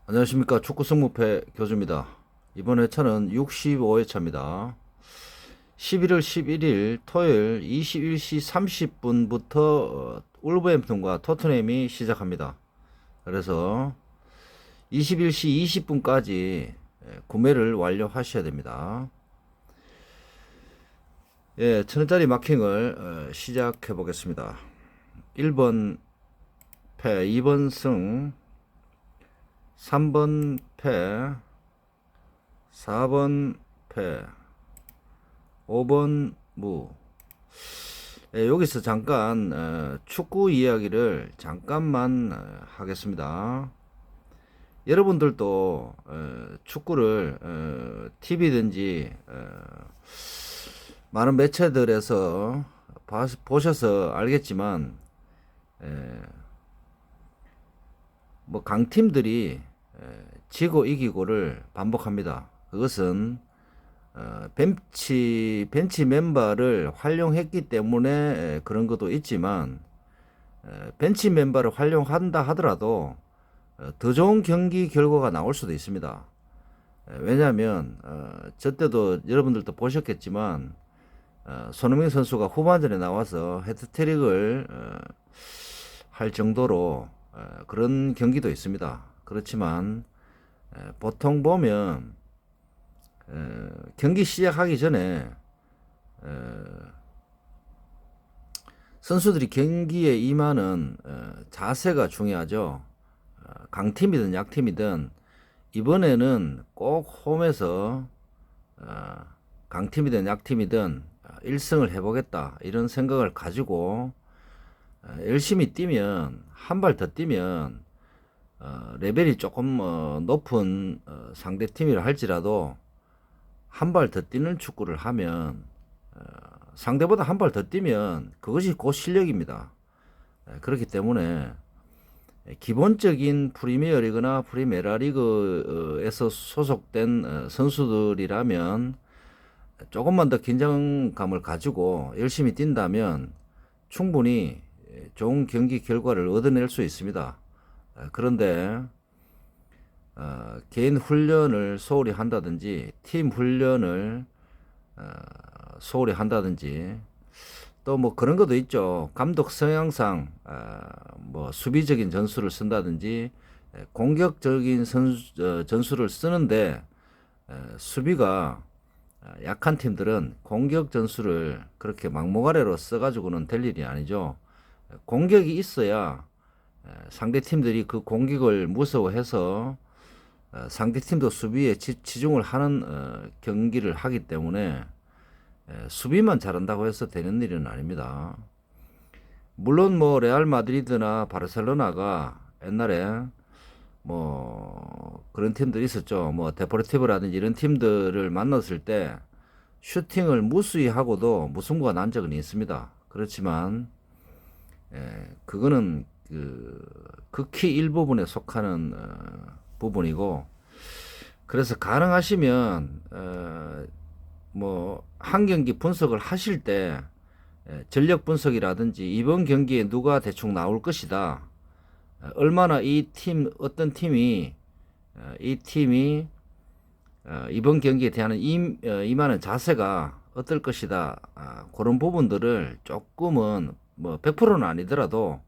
안녕하십니까. 축구 승무패 교주입니다. 이번 회차는 65회차입니다. 11월 11일 토요일 21시 30분부터 울버햄튼과 토트넘이 시작합니다. 그래서 21시 20분까지 구매를 완료하셔야 됩니다. 예, 1000원짜리 마킹을 시작해 보겠습니다. 1번 패, 2번 승, 3번 패, 4번 패, 5번 무. 예, 여기서 잠깐 축구 이야기를 잠깐만 하겠습니다. 여러분들도 축구를 TV든지 많은 매체들에서 보셔서 알겠지만 뭐 강팀들이 지고 이기고를 반복합니다. 그것은 벤치 멤버를 활용했기 때문에 그런 것도 있지만 벤치 멤버를 활용한다 하더라도 더 좋은 경기 결과가 나올 수도 있습니다. 왜냐하면 저 때도 여러분들도 보셨겠지만 손흥민 선수가 후반전에 나와서 헤트트릭을 할 정도로 그런 경기도 있습니다. 그렇지만 보통 보면 경기 시작하기 전에 선수들이 경기에 임하는 자세가 중요하죠. 강팀이든 약팀이든 이번에는 꼭 홈에서 강팀이든 약팀이든 1승을 해보겠다 이런 생각을 가지고 열심히 뛰면 한 발 더 뛰면 레벨이 조금 높은 상대 팀이라 할지라도 한 발 더 뛰는 축구를 하면 상대보다 한 발 더 뛰면 그것이 곧 실력입니다. 그렇기 때문에 기본적인 프리미어리그나 프리메라리그에서 소속된 선수들이라면 조금만 더 긴장감을 가지고 열심히 뛴다면 충분히 좋은 경기 결과를 얻어낼 수 있습니다. 그런데 개인 훈련을 소홀히 한다든지 팀 훈련을 소홀히 한다든지 또 뭐 그런 것도 있죠. 감독 성향상 뭐 수비적인 전술을 쓴다든지 공격적인 전술을 쓰는데 수비가 약한 팀들은 공격 전술을 그렇게 막무가내로 써가지고는 될 일이 아니죠. 공격이 있어야 상대 팀들이 그 공격을 무서워해서 상대 팀도 수비에 치중을 하는 경기를 하기 때문에 수비만 잘한다고 해서 되는 일은 아닙니다. 물론 뭐 레알 마드리드나 바르셀로나가 옛날에 뭐 그런 팀들이 있었죠. 뭐 데포르티브라든지 이런 팀들을 만났을 때 슈팅을 무수히 하고도 무승부가 난 적은 있습니다. 그렇지만 그거는 극히 일부분에 속하는 부분이고, 그래서 가능하시면 뭐 한 경기 분석을 하실 때 전력 분석이라든지 이번 경기에 누가 대충 나올 것이다, 얼마나 어떤 팀이 이번 경기에 대한 임하는 자세가 어떨 것이다, 그런 부분들을 조금은 뭐 100%는 아니더라도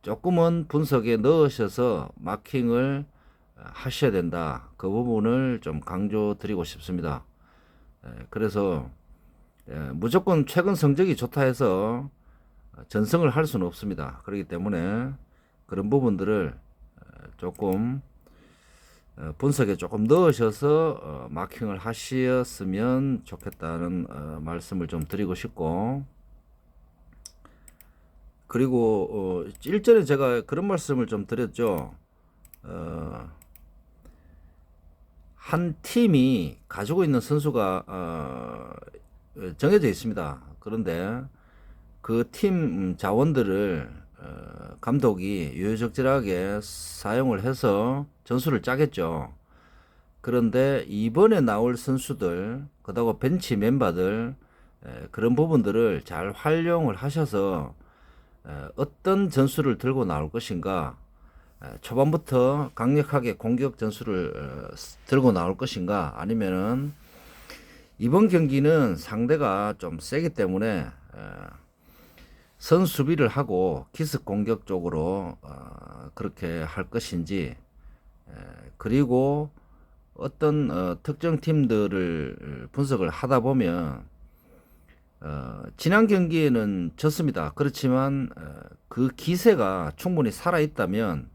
조금은 분석에 넣으셔서 마킹을 하셔야 된다. 그 부분을 좀 강조드리고 싶습니다. 그래서 무조건 최근 성적이 좋다 해서 전승을 할 수는 없습니다. 그렇기 때문에 그런 부분들을 조금 분석에 조금 넣으셔서 마킹을 하셨으면 좋겠다는 말씀을 좀 드리고 싶고, 그리고 일전에 제가 그런 말씀을 좀 드렸죠. 한 팀이 가지고 있는 선수가 정해져 있습니다. 그런데 그 팀 자원들을 감독이 유유적절하게 사용을 해서 전술을 짜겠죠. 그런데 이번에 나올 선수들, 그다고 벤치 멤버들, 그런 부분들을 잘 활용을 하셔서 어떤 전술을 들고 나올 것인가, 초반부터 강력하게 공격 전술을 들고 나올 것인가, 아니면은 이번 경기는 상대가 좀 세기 때문에 선 수비를 하고 기습 공격 쪽으로 그렇게 할 것인지, 그리고 어떤 특정 팀들을 분석을 하다 보면 지난 경기에는 졌습니다. 그렇지만 그 기세가 충분히 살아 있다면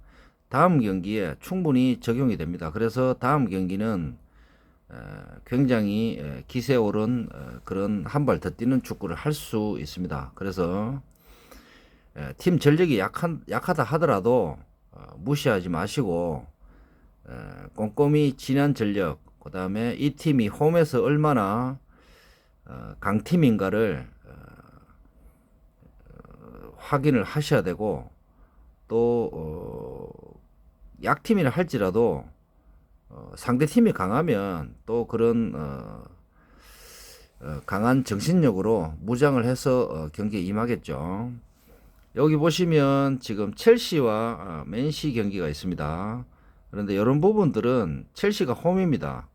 다음 경기에 충분히 적용이 됩니다. 그래서 다음 경기는 굉장히 기세 오른 그런 한 발 더 뛰는 축구를 할 수 있습니다. 그래서 팀 전력이 약하다 하더라도 무시하지 마시고 꼼꼼히 지난 전력, 그 다음에 이 팀이 홈에서 얼마나 강팀인가를 확인을 하셔야 되고, 또 약팀이라 할지라도 상대팀이 강하면 또 그런 강한 정신력으로 무장을 해서 경기에 임하겠죠. 여기 보시면 지금 첼시와 맨시 경기가 있습니다. 그런데 이런 부분들은 첼시가 홈입니다.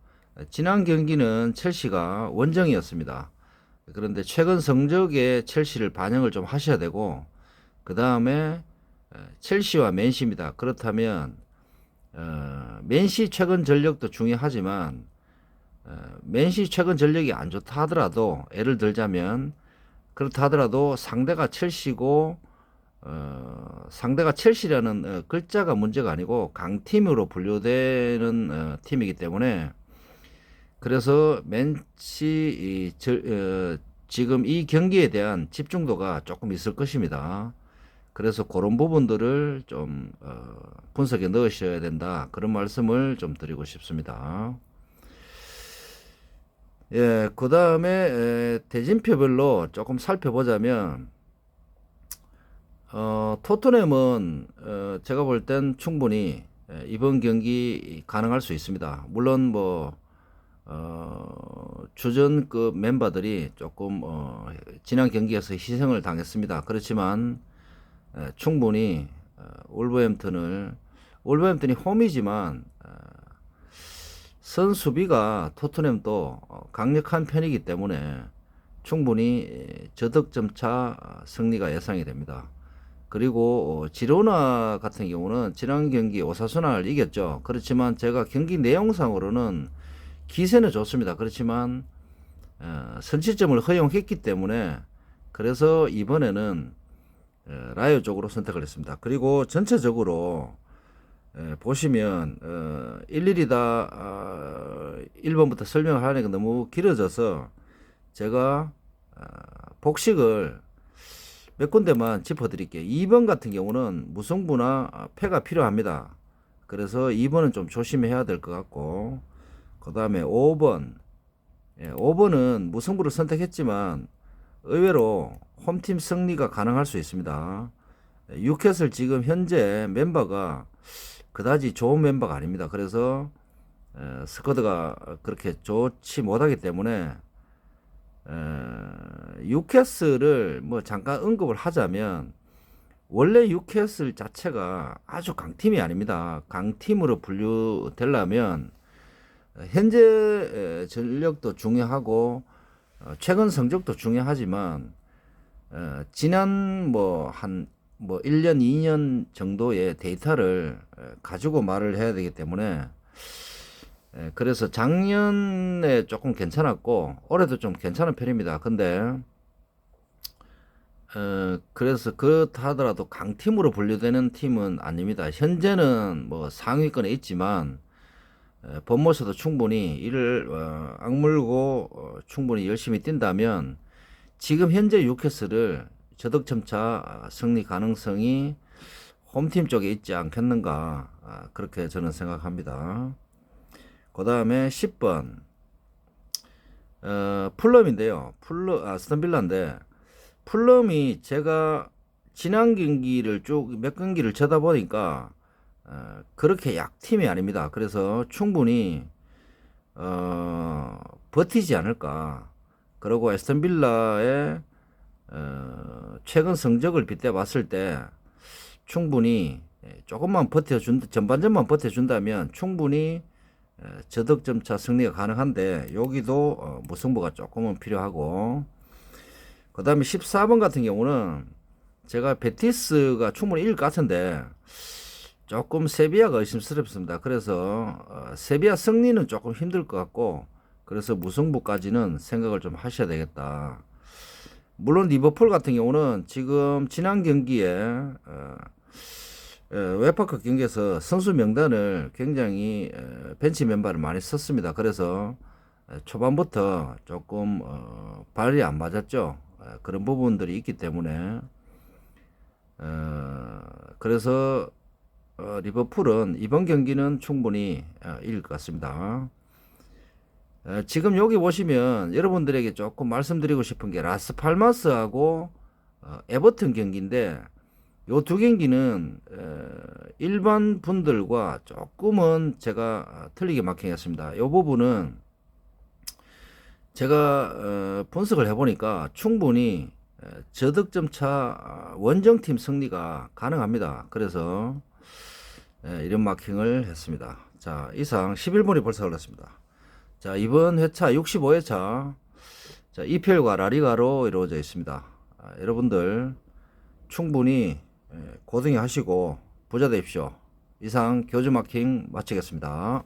지난 경기는 첼시가 원정이었습니다. 그런데 최근 성적에 첼시를 반영을 좀 하셔야 되고, 그 다음에 첼시와 맨시입니다. 그렇다면 맨시 최근 전력도 중요하지만 맨시 최근 전력이 안 좋다 하더라도, 예를 들자면 그렇다 하더라도 상대가 첼시고 상대가 첼시라는 글자가 문제가 아니고 강팀으로 분류되는 팀이기 때문에, 그래서 맨시 지금 이 경기에 대한 집중도가 조금 있을 것입니다. 그래서 그런 부분들을 좀 분석에 넣으셔야 된다, 그런 말씀을 좀 드리고 싶습니다. 예, 그 다음에 대진표별로 조금 살펴보자면 토트넘은 제가 볼 땐 충분히 이번 경기 가능할 수 있습니다. 물론 뭐 주전급 멤버들이 조금 지난 경기에서 희생을 당했습니다. 그렇지만 충분히 울버햄튼이 홈이지만 선수비가 토트넘도 강력한 편이기 때문에 충분히 저득점차 승리가 예상이 됩니다. 그리고 지로나 같은 경우는 지난 경기 오사수나를 이겼죠. 그렇지만 제가 경기 내용상으로는 기세는 좋습니다. 그렇지만 선취점을 허용했기 때문에, 그래서 이번에는 라이오 쪽으로 선택을 했습니다. 그리고 전체적으로 보시면 일일이 다 1번부터 설명을 하니까 너무 길어져서 제가 복식을 몇 군데만 짚어드릴게요. 2번 같은 경우는 무승부나 패가 필요합니다. 그래서 2번은 좀 조심해야 될 것 같고, 그 다음에 5번. 5번은 무승부를 선택했지만 의외로 홈팀 승리가 가능할 수 있습니다. 뉴캐슬 지금 현재 멤버가 그다지 좋은 멤버가 아닙니다. 그래서 스쿼드가 그렇게 좋지 못하기 때문에 뉴캐슬을 뭐 잠깐 언급을 하자면, 원래 뉴캐슬 자체가 아주 강팀이 아닙니다. 강팀으로 분류되려면 현재 전력도 중요하고 최근 성적도 중요하지만 지난 한 1년, 2년 정도의 데이터를 가지고 말을 해야 되기 때문에, 그래서 작년에 조금 괜찮았고 올해도 좀 괜찮은 편입니다. 근데 그래서 그렇다 하더라도 강팀으로 분류되는 팀은 아닙니다. 현재는 뭐 상위권에 있지만 본모서도 충분히 이를 악물고 충분히 열심히 뛴다면 지금 현재 뉴캐슬을 저득점차 승리 가능성이 홈팀 쪽에 있지 않겠는가, 그렇게 저는 생각합니다. 그 다음에 10번 풀럼인데요. 아스톤 빌라인데, 풀럼이 제가 지난 경기를 쭉 몇 경기를 쳐다보니까 그렇게 약팀이 아닙니다. 그래서 충분히 버티지 않을까. 그리고 에스턴 빌라의 최근 성적을 빗대 봤을 때 충분히 조금만 전반전만 버텨준다면 충분히 저득점차 승리가 가능한데 여기도 무승부가 조금은 필요하고, 그 다음에 14번 같은 경우는 제가 베티스가 충분히 이길 것 같은데 조금 세비야가 의심스럽습니다. 그래서 세비야 승리는 조금 힘들 것 같고, 그래서 무승부까지는 생각을 좀 하셔야 되겠다. 물론 리버풀 같은 경우는 지금 지난 경기에 웨파컵 경기에서 선수 명단을 굉장히 벤치 멤버를 많이 썼습니다. 그래서 초반부터 조금 발이 안 맞았죠. 그런 부분들이 있기 때문에 그래서 리버풀은 이번 경기는 충분히 이길 것 같습니다. 지금 여기 보시면 여러분들에게 조금 말씀드리고 싶은 게 라스팔마스하고 에버튼 경기인데, 요 두 경기는 일반 분들과 조금은 제가 틀리게 마킹했습니다. 요 부분은 제가 분석을 해보니까 충분히 저득점차 원정팀 승리가 가능합니다. 그래서 이런 마킹을 했습니다. 자, 이상 11분이 벌써 흘렀습니다. 자, 이번 회차 65회차 자, EPL과 라리가로 이루어져 있습니다. 여러분들 충분히 고등이 하시고 부자 되십시오. 이상 교주 마킹 마치겠습니다.